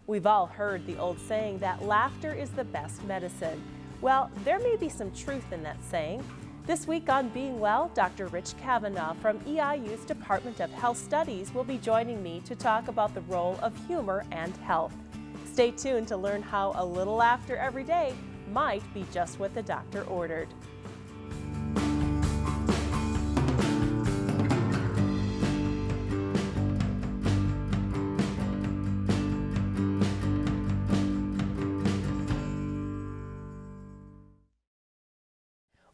We've all heard the old saying that laughter is the best medicine. Well, there may be some truth in that saying. This week on Being Well, Dr. Rich Cavanaugh from EIU's Department of Health Studies will be joining me to talk about the role of humor and health. Stay tuned to learn how a little laughter every day might be just what the doctor ordered.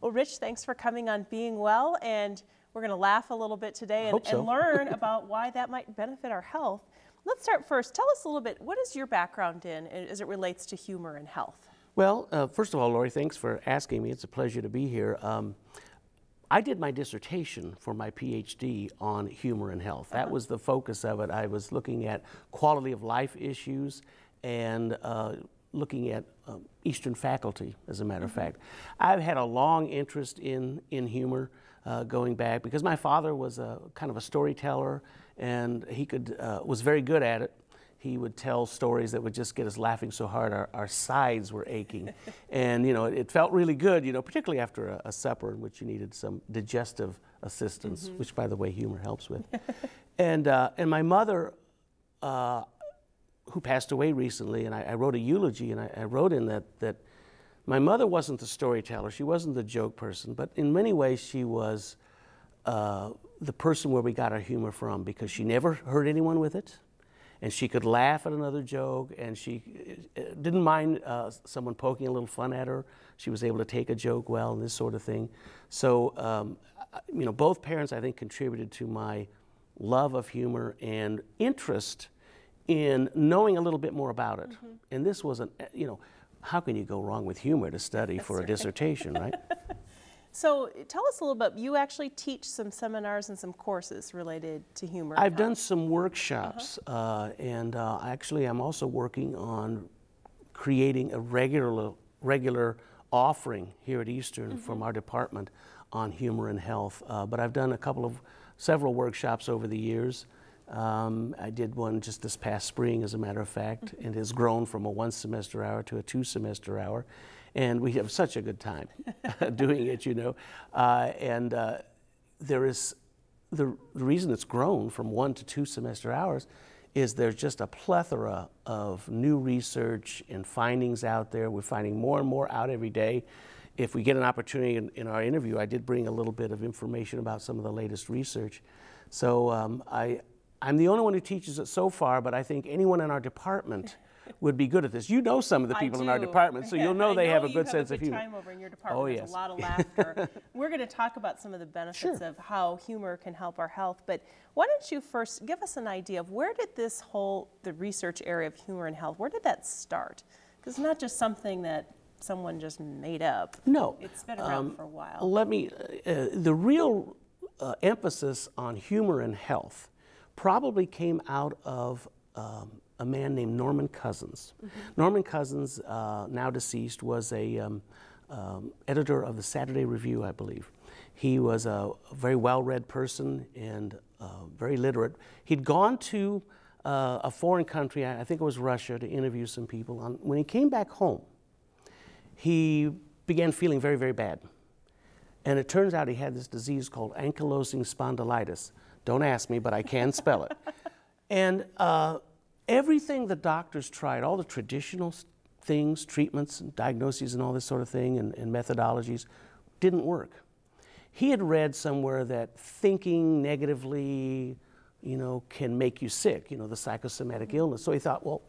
Well, Rich, thanks for coming on Being Well, and we're going to laugh a little bit today and learn about why that might benefit our health. Let's start first. Tell us a little bit, what is your background in as it relates to humor and health? Well, first of all, Lori, thanks for asking me. It's a pleasure to be here. I did my dissertation for my PhD on humor and health. That was the focus of it. I was looking at quality of life issues and looking at Eastern faculty, as a matter of fact. I've had a long interest in humor going back because my father was a kind of a storyteller, and he was very good at it. He would tell stories that would just get us laughing so hard our sides were aching. And you know, it felt really good, you know, particularly after a supper in which you needed some digestive assistance, which by the way humor helps with. And my mother, who passed away recently, and I wrote a eulogy, and I wrote in that my mother wasn't the storyteller, she wasn't the joke person, but in many ways she was the person where we got our humor from, because she never hurt anyone with it, and she could laugh at another joke, and she didn't mind someone poking a little fun at her. She was able to take a joke well and this sort of thing. So, you know, both parents, I think, contributed to my love of humor and interest in knowing a little bit more about it. And this wasn't, you know, how can you go wrong with humor to study for a dissertation, right? So tell us a little bit, you actually teach some seminars and some courses related to humor. I've done some workshops, and actually I'm also working on creating a regular offering here at Eastern from our department on humor and health. But I've done several workshops over the years. I did one just this past spring, as a matter of fact, and has grown from a 1-semester hour to a 2-semester hour. And we have such a good time doing it, you know. There is, the reason it's grown from 1 to 2-semester hours is there's just a plethora of new research and findings out there. We're finding more and more out every day. If we get an opportunity in our interview, I did bring a little bit of information about some of the latest research. So I'm the only one who teaches it so far, but I think anyone in our department would be good at this. You know some of the people in our department, so you'll know they have a good sense of humor. Time over in your department. There's a lot of laughter. We're going to talk about some of the benefits of how humor can help our health, but why don't you first give us an idea of where did the research area of humor and health, where did that start? Because it's not just something that someone just made up. No. It's been around for a while. The real emphasis on humor and health probably came out of a man named Norman Cousins. Norman Cousins, now deceased, was a editor of the Saturday Review, I believe. He was a very well-read person and very literate. He'd gone to a foreign country, I think it was Russia, to interview some people. When he came back home, he began feeling very, very bad. And it turns out he had this disease called ankylosing spondylitis. Don't ask me, but I can spell it. And everything the doctors tried, all the traditional things, treatments and diagnoses and all this sort of thing and methodologies, didn't work. He had read somewhere that thinking negatively, you know, can make you sick, you know, the psychosomatic illness. So he thought, well,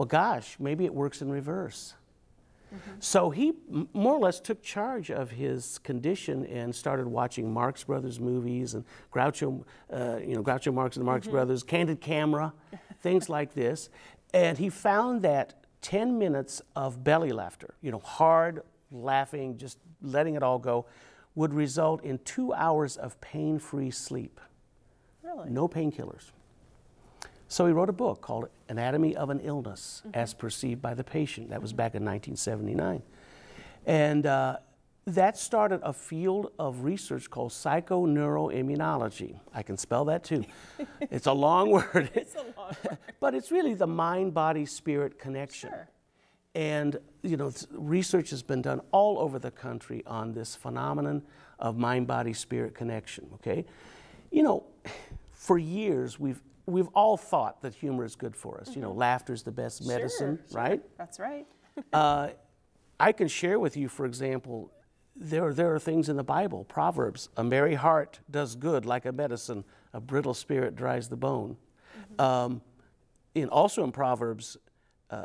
gosh, maybe it works in reverse. So he more or less took charge of his condition and started watching Marx Brothers movies and Groucho Marx and the Marx Brothers, Candid Camera, things like this. And he found that 10 minutes of belly laughter, you know, hard laughing, just letting it all go, would result in 2 hours of pain-free sleep. Really? No painkillers. So he wrote a book called Anatomy of an Illness as Perceived by the Patient. That was back in 1979. And that started a field of research called psychoneuroimmunology. I can spell that too. It's a long word. It's a long word. But it's really the mind-body-spirit connection. Sure. And you know, research has been done all over the country on this phenomenon of mind-body-spirit connection, okay? You know, for years we've all thought that humor is good for us. You know, laughter is the best medicine, Sure. right? That's right. I can share with you, for example, there are things in the Bible, Proverbs, a merry heart does good like a medicine, a brittle spirit dries the bone. Also in Proverbs,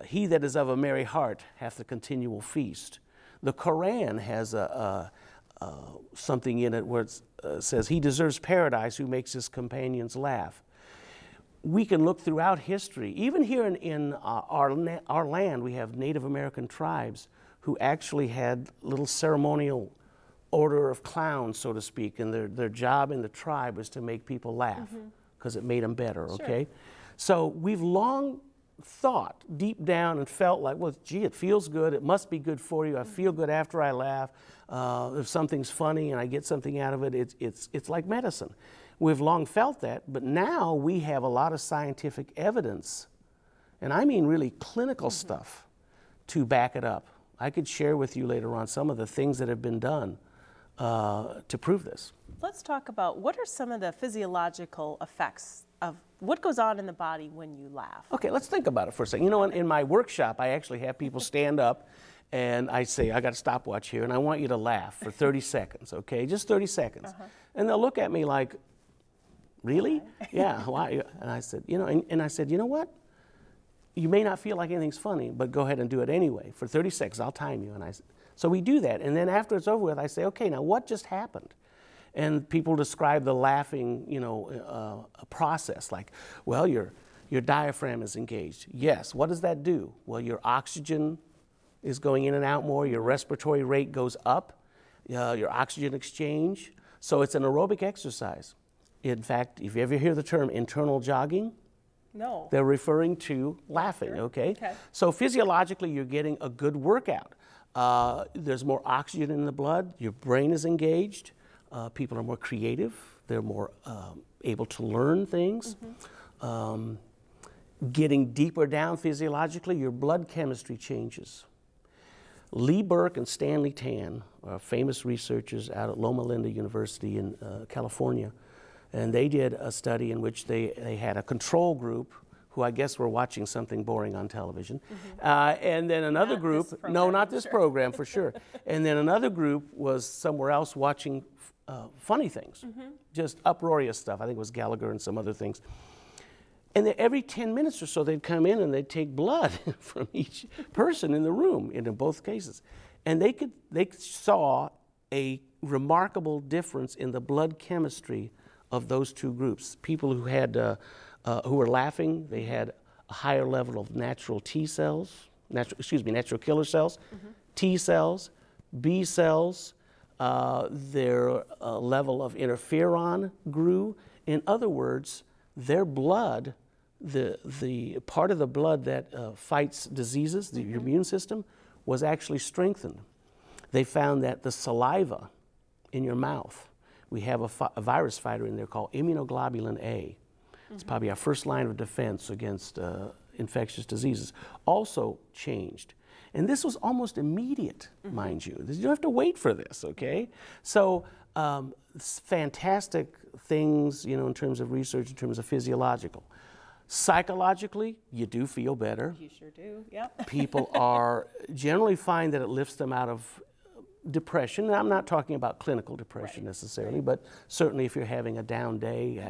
he that is of a merry heart hath a continual feast. The Quran has something in it where it says, he deserves paradise who makes his companions laugh. We can look throughout history. Even here in our land, we have Native American tribes who actually had little ceremonial order of clowns, so to speak, and their job in the tribe was to make people laugh because it made them better, okay? Sure. So we've long thought deep down and felt like, well, gee, it feels good, it must be good for you, I feel good after I laugh. If something's funny and I get something out of it, it's like medicine. We've long felt that, but now we have a lot of scientific evidence, and I mean really clinical stuff, to back it up. I could share with you later on some of the things that have been done to prove this. Let's talk about what are some of the physiological effects of what goes on in the body when you laugh. Okay, let's think about it for a second. You know, in my workshop, I actually have people stand up and I say, I got a stopwatch here and I want you to laugh for 30 seconds, okay? Just 30 seconds. And they'll look at me like, really? Yeah, why? And I said, you know, and I said, you know what? You may not feel like anything's funny, but go ahead and do it anyway. For 30 seconds, I'll time you. So we do that. And then after it's over with, I say, okay, now what just happened? And people describe the laughing, you know, process. Like, well, your diaphragm is engaged. Yes. What does that do? Well, your oxygen is going in and out more. Your respiratory rate goes up. Your oxygen exchange. So it's an aerobic exercise. In fact, if you ever hear the term internal jogging, no, they're referring to laughing, okay? So physiologically, you're getting a good workout. There's more oxygen in the blood. Your brain is engaged. People are more creative. They're more able to learn things. Getting deeper down physiologically, your blood chemistry changes. Lee Burke and Stanley Tan are famous researchers out at Loma Linda University in California. And they did a study in which they had a control group who I guess were watching something boring on television. And then another group, no, not this program for sure. And then another group was somewhere else watching funny things, just uproarious stuff. I think it was Gallagher and some other things. And then every 10 minutes or so, they'd come in and they'd take blood from each person in the room, in both cases. And they saw a remarkable difference in the blood chemistry of those two groups. People who had who were laughing, they had a higher level of natural T cells, natural killer cells, T cells, B cells. Their level of interferon grew. In other words, their blood, the part of the blood that fights diseases, your immune system, was actually strengthened. They found that the saliva in your mouth, we have a virus fighter in there called immunoglobulin A. It's probably our first line of defense against infectious diseases. Also changed. And this was almost immediate, mind you. You don't have to wait for this, okay? So fantastic things, you know, in terms of research, in terms of physiological. Psychologically, you do feel better. You sure do, yep. People generally find that it lifts them out of depression. And I'm not talking about clinical depression necessarily, but certainly if you're having a down day,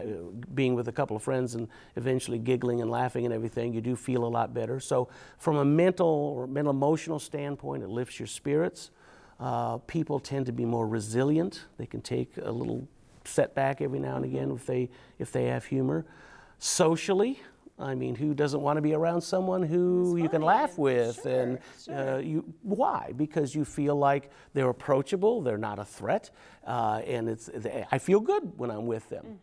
being with a couple of friends and eventually giggling and laughing and everything, you do feel a lot better. So from a mental or mental emotional standpoint, it lifts your spirits. People tend to be more resilient. They can take a little setback every now and again if they have humor. Socially, I mean, who doesn't want to be around someone who you can laugh with? Sure, and why? Because you feel like they're approachable, they're not a threat, and I feel good when I'm with them.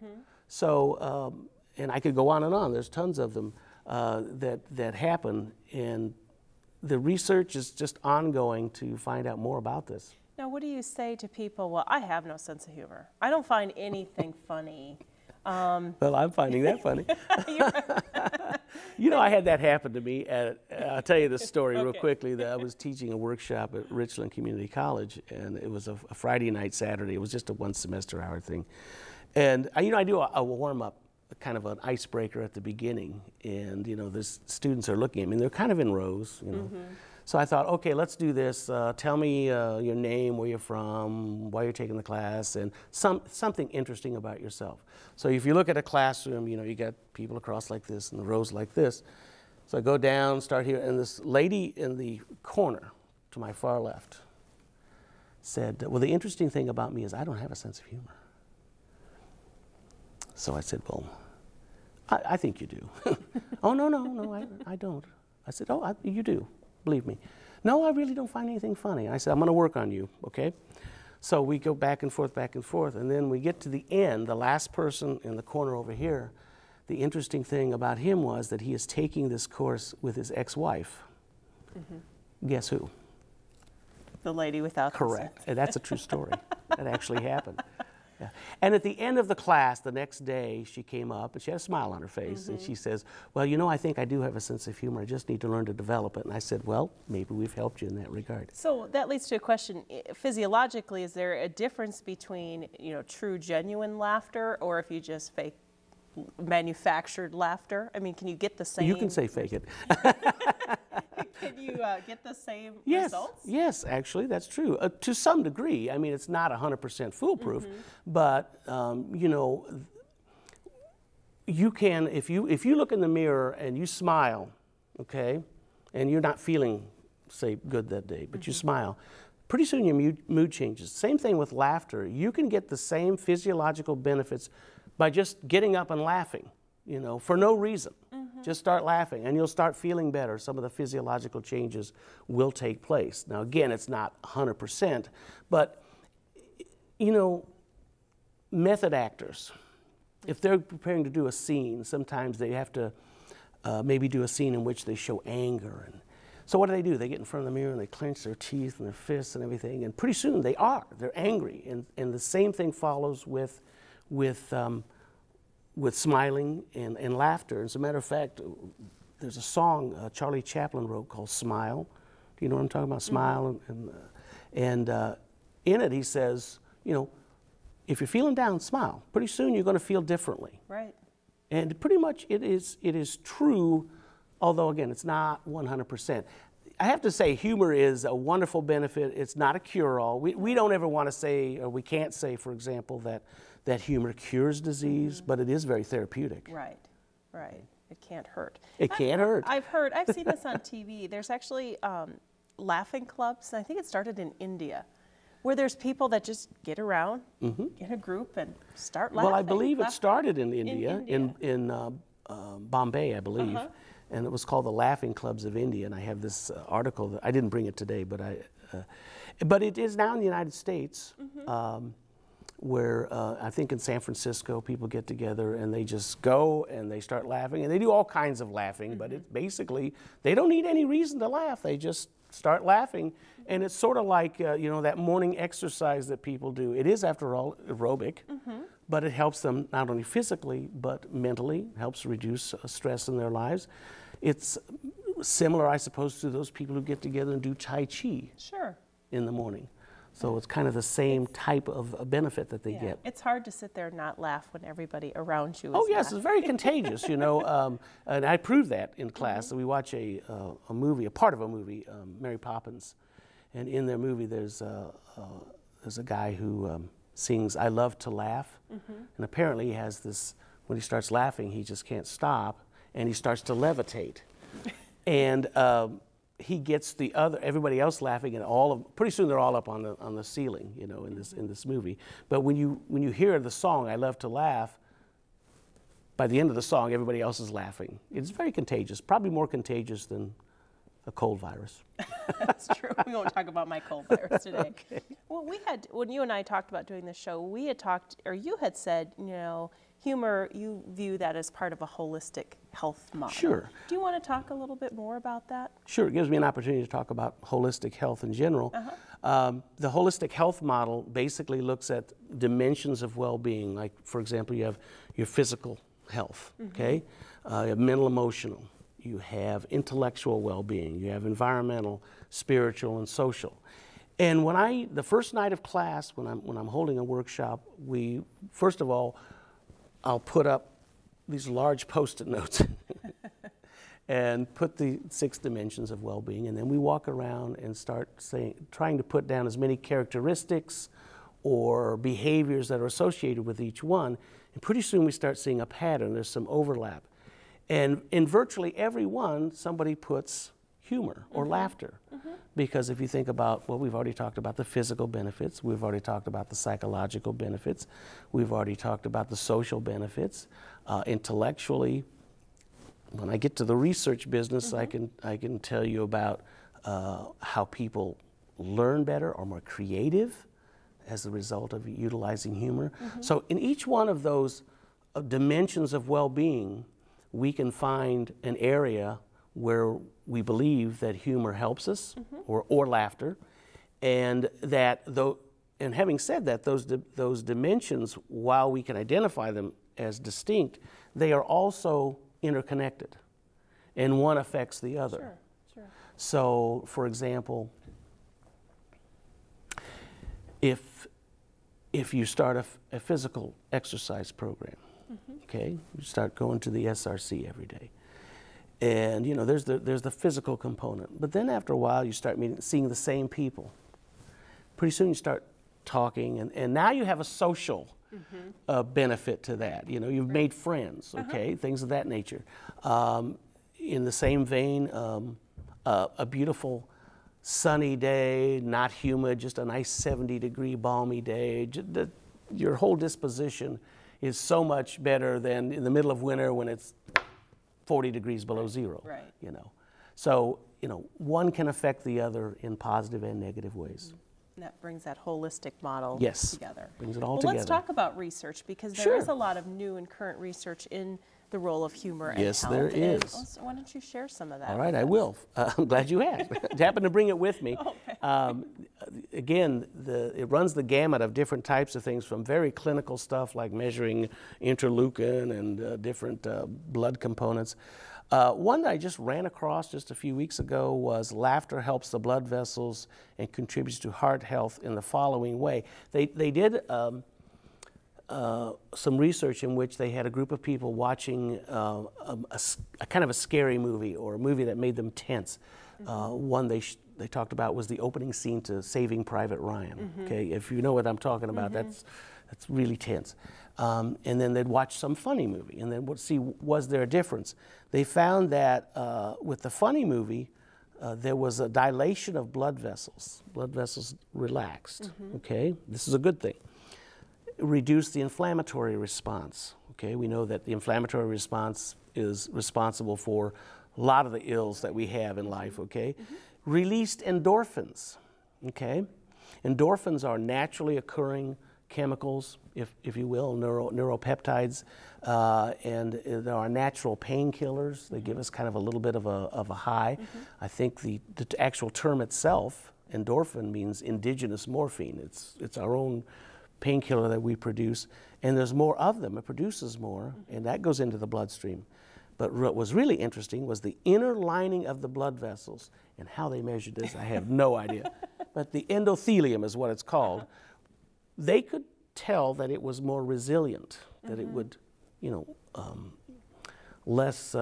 So, and I could go on and on. There's tons of them that happen, and the research is just ongoing to find out more about this. Now, what do you say to people? Well, I have no sense of humor. I don't find anything funny. Well, I'm finding that funny. You know, I had that happen to me. I'll tell you this story real quickly. I was teaching a workshop at Richland Community College, and it was a Friday night, Saturday. It was just a one-semester hour thing. And, you know, I do a warm-up, kind of an icebreaker at the beginning. And, you know, the students are looking at me, and they're kind of in rows, you know. So I thought, okay, let's do this. Tell me your name, where you're from, why you're taking the class, and something interesting about yourself. So if you look at a classroom, you know, you got people across like this and the rows like this. So I go down, start here, and this lady in the corner to my far left said, well, the interesting thing about me is I don't have a sense of humor. So I said, well, I think you do. Oh, no, I don't. I said, oh, you do. Believe me. No, I really don't find anything funny. I said, I'm going to work on you, okay? So we go back and forth, and then we get to the end, the last person in the corner over here. The interesting thing about him was that he is taking this course with his ex-wife. Guess who? The lady without the Correct. And that's a true story. That actually happened. Yeah. And at the end of the class, the next day, she came up and she had a smile on her face and she says, well, you know, I think I do have a sense of humor. I just need to learn to develop it. And I said, well, maybe we've helped you in that regard. So that leads to a question. Physiologically, is there a difference between, you know, true, genuine laughter or if you just fake manufactured laughter? I mean, can you get the same? You can say fake it. Can you get the same yes, results? Yes, actually, that's true. To some degree. I mean, it's not 100% foolproof, but, you know, you can, if you look in the mirror and you smile, okay, and you're not feeling, say, good that day, but you smile, pretty soon your mood changes. Same thing with laughter. You can get the same physiological benefits by just getting up and laughing, you know, for no reason. Just start laughing and you'll start feeling better. Some of the physiological changes will take place. Now, again, it's not 100%, but, you know, method actors, if they're preparing to do a scene, sometimes they have to maybe do a scene in which they show anger. And so what do? They get in front of the mirror and they clench their teeth and their fists and everything, and pretty soon they're angry. And the same thing follows with smiling and laughter. As a matter of fact, there's a song Charlie Chaplin wrote called Smile. Do you know what I'm talking about? Smile. And in it he says, you know, if you're feeling down, smile. Pretty soon you're going to feel differently. Right. And pretty much it is true, although again, it's not 100%. I have to say humor is a wonderful benefit. It's not a cure-all. We don't ever want to say, or we can't say, for example, that humor cures disease, but it is very therapeutic. Right, right. It can't hurt. It can't hurt. I've seen this on TV. There's actually laughing clubs. I think it started in India, where there's people that just get around in a group and start laughing. Well, I believe it started in India, in Bombay, I believe. And it was called the Laughing Clubs of India. And I have this article that I didn't bring it today, but it is now in the United States, where I think in San Francisco people get together and they just go and they start laughing, and they do all kinds of laughing. But it's basically they don't need any reason to laugh. They just start laughing, and it's sort of like you know, that morning exercise that people do. It is, after all, aerobic. But it helps them not only physically, but mentally, helps reduce stress in their lives. It's similar, I suppose, to those people who get together and do Tai Chi in the morning. So it's kind of the same type of benefit that they get. It's hard to sit there and not laugh when everybody around you is Oh, yes, laughing. it's very contagious, you know. And I proved that in class. We watch a movie, a part of a movie, Mary Poppins. And in their movie, there's a guy who sings "I Love to Laugh," and apparently he has this. When he starts laughing, he just can't stop, and he starts to levitate, and he gets everybody else laughing, and pretty soon they're all up on the ceiling, you know, in this movie. But when you hear the song "I Love to Laugh," by the end of the song, everybody else is laughing. It's very contagious, probably more contagious than a cold virus. That's true. We won't talk about my cold virus today. Okay. Well, when you and I talked about doing this show, we had talked, or you had said, you know, humor, you view that as part of a holistic health model. Sure. Do you want to talk a little bit more about that? Sure, it gives me an opportunity to talk about holistic health in general. The holistic health model basically looks at dimensions of well-being, like, for example, you have your physical health, okay? You have mental, emotional. You have intellectual well-being. You have environmental, spiritual, and social. And the first night of class, when I'm holding a workshop, first of all, I'll put up these large Post-it notes and put the 6 dimensions of well-being, and then we walk around and start trying to put down as many characteristics or behaviors that are associated with each one, and pretty soon we start seeing a pattern. There's some overlap. And in virtually every one, somebody puts humor or laughter. Because if you think about, well, we've already talked about the physical benefits, we've already talked about the psychological benefits, we've already talked about the social benefits. Intellectually, when I get to the research business, I can tell you about how people learn better, are more creative as a result of utilizing humor. So in each one of those dimensions of well-being, we can find an area where we believe that humor helps us, or laughter, and having said that, those dimensions, while we can identify them as distinct, they are also interconnected, and one affects the other. Sure. So, for example, if you start a physical exercise program, okay, you start going to the SRC every day, and there's the physical component, but then after a while you start seeing the same people. Pretty soon you start talking, and now you have a social benefit to that. You've made friends, okay, things of that nature. In the same vein, a beautiful sunny day, not humid, just a nice 70-degree balmy day. Your whole disposition is so much better than in the middle of winter when it's 40 degrees below zero. So one can affect the other in positive and negative ways. And that brings that holistic model together. Brings it all together. Let's talk about research, because there is a lot of new and current research in the role of humor and health. Yes, there is. Why don't you share some of that? All right, I will. I'm glad you asked. I happened to bring it with me. Again, it runs the gamut of different types of things, from very clinical stuff like measuring interleukin and different blood components. One that I just ran across just a few weeks ago was laughter helps the blood vessels and contributes to heart health in the following way. They did some research in which they had a group of people watching a kind of a scary movie, or a movie that made them tense. One they talked about was the opening scene to Saving Private Ryan. Okay, if you know what I'm talking about, that's really tense. And then they'd watch some funny movie, and then see, was there a difference? They found that with the funny movie, there was a dilation of blood vessels. Blood vessels relaxed. Okay, this is a good thing. Reduce the inflammatory response. Okay, we know that the inflammatory response is responsible for a lot of the ills that we have in life. Okay, released endorphins. Okay, endorphins are naturally occurring chemicals, if you will, neuropeptides, and there are natural painkillers. They give us kind of a little bit of a high. I think the actual term itself, endorphin, means indigenous morphine. It's our own painkiller that we produce, and there's more of them. It produces more, and that goes into the bloodstream. But what was really interesting was the inner lining of the blood vessels, and how they measured this, I have no idea. But the endothelium is what it's called. They could tell that it was more resilient, that it would, less,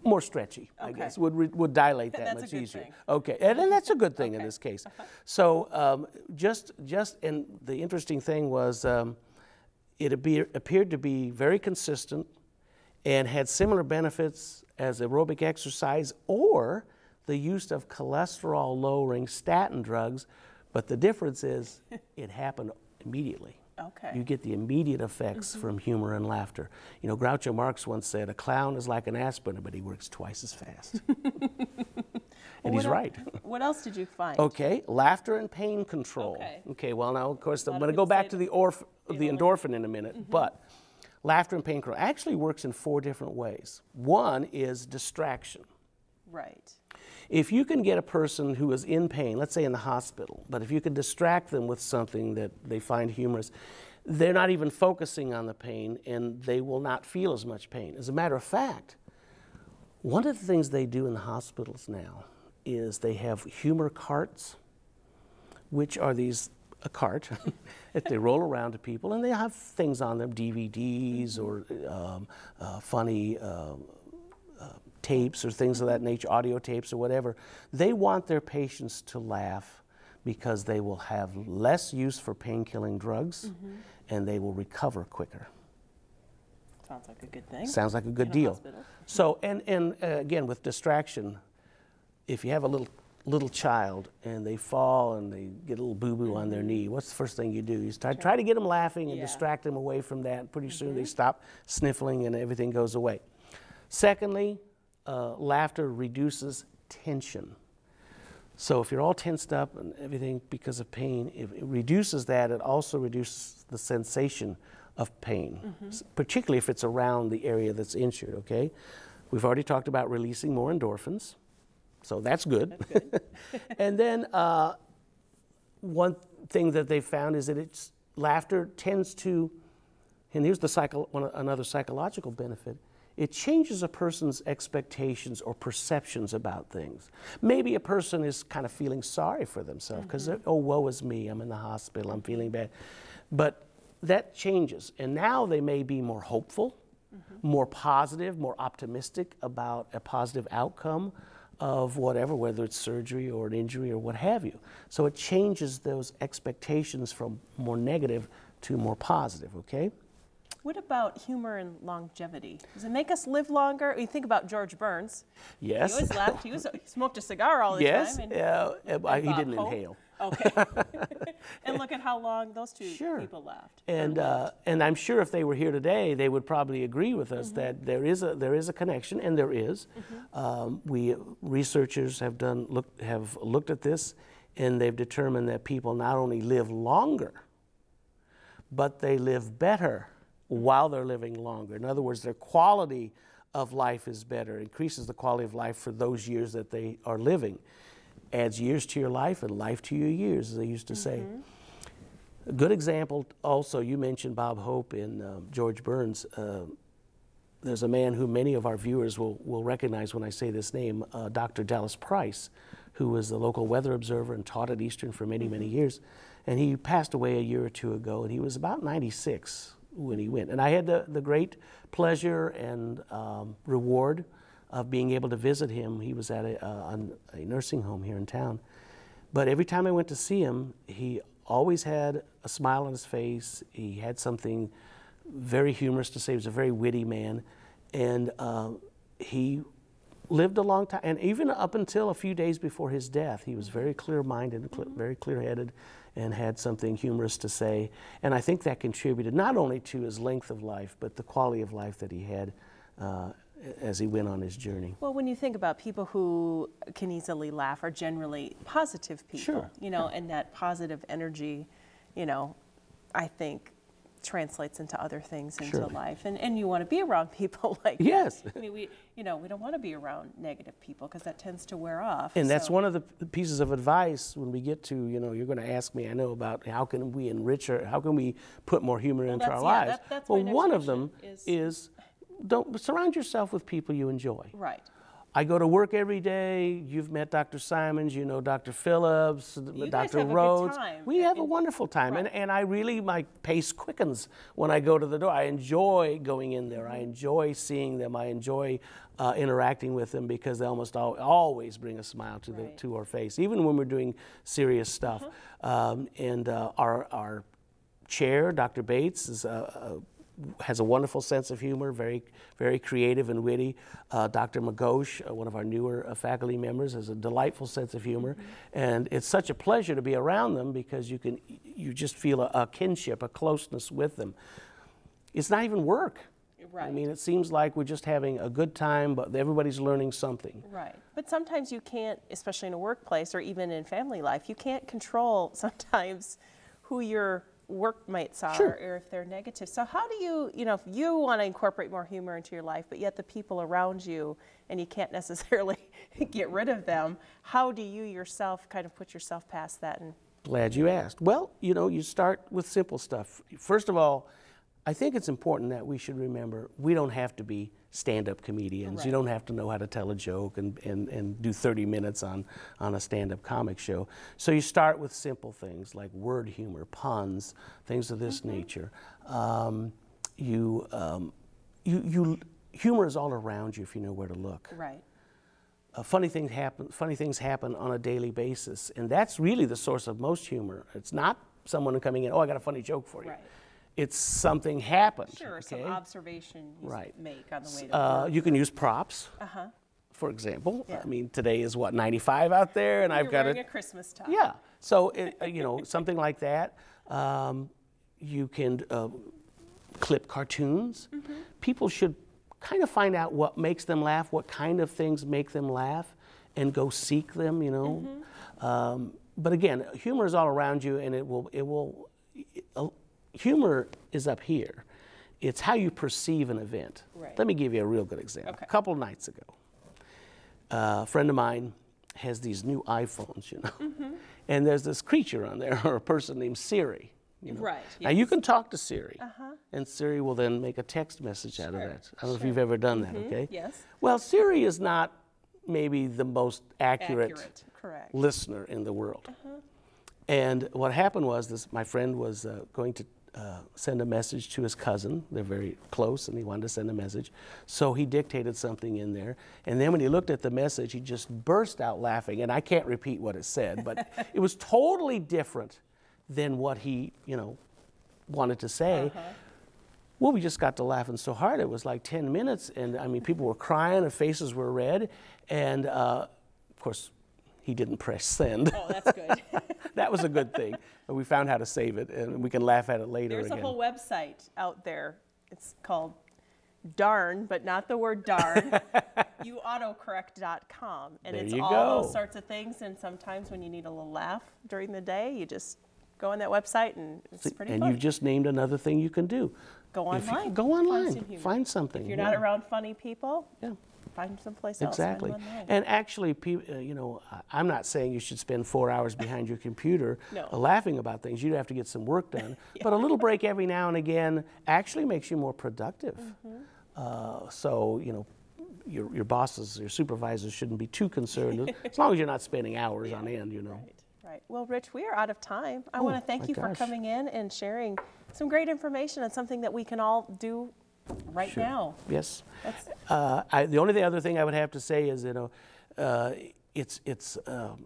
more stretchy, I guess, would dilate that much easier. Okay, and that's a good thing in this case. So and the interesting thing was it appeared to be very consistent and had similar benefits as aerobic exercise or the use of cholesterol-lowering statin drugs, but the difference is it happened immediately. Okay. You get the immediate effects from humor and laughter. Groucho Marx once said, "A clown is like an aspirin, but he works twice as fast." And he's right. What else did you find? Okay, laughter and pain control. Okay, well now, of course, I'm going to go back to the endorphin in a minute, but laughter and pain control actually works in 4 different ways. One is distraction. Right. If you can get a person who is in pain, let's say in the hospital, but if you can distract them with something that they find humorous, they're not even focusing on the pain and they will not feel as much pain. As a matter of fact, one of the things they do in the hospitals now is they have humor carts, which are a cart that they roll around to people, and they have things on them, DVDs or funny tapes or things of that nature, audio tapes or whatever. They want their patients to laugh because they will have less use for pain-killing drugs and they will recover quicker. Sounds like a good thing. Sounds like a good deal. So, and again, with distraction, if you have a little child and they fall and they get a little boo-boo on their knee, what's the first thing you do? You try to get them laughing and distract them away from that. Pretty soon they stop sniffling and everything goes away. Secondly, laughter reduces tension. So if you're all tensed up and everything because of pain, if it reduces that, it also reduces the sensation of pain, particularly if it's around the area that's injured, okay? We've already talked about releasing more endorphins, so that's good. That's good. And then one thing that they found is that laughter tends to, and here's another psychological benefit, it changes a person's expectations or perceptions about things. Maybe a person is kind of feeling sorry for themselves because, oh, woe is me, I'm in the hospital, I'm feeling bad. But that changes, and now they may be more hopeful, more positive, more optimistic about a positive outcome of whatever, whether it's surgery or an injury or what have you. So it changes those expectations from more negative to more positive, okay? What about humor and longevity? Does it make us live longer? You think about George Burns. Yes. He always laughed. He smoked a cigar all the time. Yes, he didn't inhale. Okay. And look at how long those two people laughed. And I'm sure if they were here today, they would probably agree with us that there is a connection, and there is. Researchers have looked at this, and they've determined that people not only live longer, but they live better while they're living longer. In other words, their quality of life is better, increases the quality of life for those years that they are living. Adds years to your life and life to your years, as they used to say. A good example also, you mentioned Bob Hope and George Burns. There's a man who many of our viewers will recognize when I say this name, Dr. Dallas Price, who was the local weather observer and taught at Eastern for many, many years. And he passed away a year or two ago, and he was about 96 when he went. And I had the great pleasure and reward of being able to visit him. He was at a nursing home here in town. But every time I went to see him, he always had a smile on his face. He had something very humorous to say. He was a very witty man. And he lived a long time. And even up until a few days before his death, he was very clear-minded, very clear-headed, and had something humorous to say. And I think that contributed not only to his length of life, but the quality of life that he had as he went on his journey. Well, when you think about people who can easily laugh are generally positive people, you know, and that positive energy, you know, I think translates into other things into life, and you want to be around people like that. I mean, we don't want to be around negative people because that tends to wear off. And that's one of the pieces of advice when we get to, you know, you're going to ask me, I know, about how can we enrich or how can we put more humor into our lives. Well, one of them is don't surround yourself with people you enjoy. Right. I go to work every day. You've met Dr. Simons, you know Dr. Phillips, Dr. Rhodes. We have a wonderful time. Right. And I really, my pace quickens when I go to the door. I enjoy going in there. I enjoy seeing them. I enjoy interacting with them because they almost always bring a smile to our face, even when we're doing serious stuff. Our chair, Dr. Bates, is has a wonderful sense of humor, very creative and witty. Dr. Magosh, one of our newer faculty members, has a delightful sense of humor. And it's such a pleasure to be around them because you just feel a kinship, a closeness with them. It's not even work. Right. I mean, it seems like we're just having a good time, but everybody's learning something. Right. But sometimes you can't, especially in a workplace or even in family life, you can't control sometimes who your workmates are, Sure. or if they're negative. So how do you, if you want to incorporate more humor into your life, but yet the people around you, and you can't necessarily get rid of them, how do you yourself kind of put yourself past that? And Glad you asked. Well, you start with simple stuff. First of all, I think it's important that we should remember we don't have to be stand-up comedians. Right. You don't have to know how to tell a joke and do 30 minutes on a stand-up comic show. So you start with simple things like word humor, puns, things of this nature. Humor is all around you if you know where to look. right. Funny things happen on a daily basis, and that's really the source of most humor. It's not someone coming in, oh, I got a funny joke for you. Right. It's something happened. Sure, okay? some observation you Right. make on the way to work. You can use props, for example. I mean, today is what, 95 out there, and I've got wearing a Christmas top. Yeah, so something like that. You can clip cartoons. People should kind of find out what makes them laugh, what kind of things make them laugh, and go seek them. But again, humor is all around you, and humor is up here. It's how you perceive an event. Right. Let me give you a real good example. Okay. A couple of nights ago, a friend of mine has these new iPhones, and there's this creature on there, or a person named Siri. Right. Now you can talk to Siri, and Siri will then make a text message out of that. I don't know if you've ever done that, okay? Yes. Well, Siri is not maybe the most accurate Correct. listener in the world. And what happened was my friend was going to send a message to his cousin. They're very close, and he wanted to send a message. So he dictated something in there. And then when he looked at the message, he just burst out laughing. And I can't repeat what it said, but it was totally different than what he, wanted to say. Well, we just got to laughing so hard. It was like 10 minutes, and I mean, people were crying, and faces were red. And of course, he didn't press send. Oh, that's good. That was a good thing. But we found how to save it, and we can laugh at it later There's again. a whole website out there. It's called darn, but not the word darn, youautocorrect.com. And There it's you all go. those sorts of things. And sometimes when you need a little laugh during the day, you just go on that website, and it's pretty And fun. you've just named another thing you can do. Go online. Go Find online. some humor. Find something. If you're not around funny people, Yeah. find someplace else. Exactly. Find one online. And actually, I'm not saying you should spend 4 hours behind your computer No. laughing about things. You have to get some work done. But a little break every now and again actually makes you more productive. So, your bosses, your supervisors shouldn't be too concerned, as long as you're not spending hours on end, Right. Well, Rich, we are out of time. I want to thank my you for gosh. coming in and sharing some great information on something that we can all do right now. Yes. That's- The only other thing I would have to say is, it's the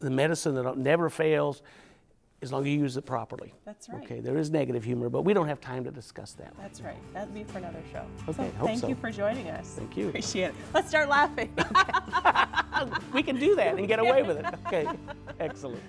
medicine that never fails as long as you use it properly. That's right. Okay, there is negative humor, but we don't have time to discuss that. That's right. That'd be for another show. Okay, So hope thank so. you for joining us. Thank you. Appreciate it. Let's start laughing. We can do that and get away with it. Okay, excellent.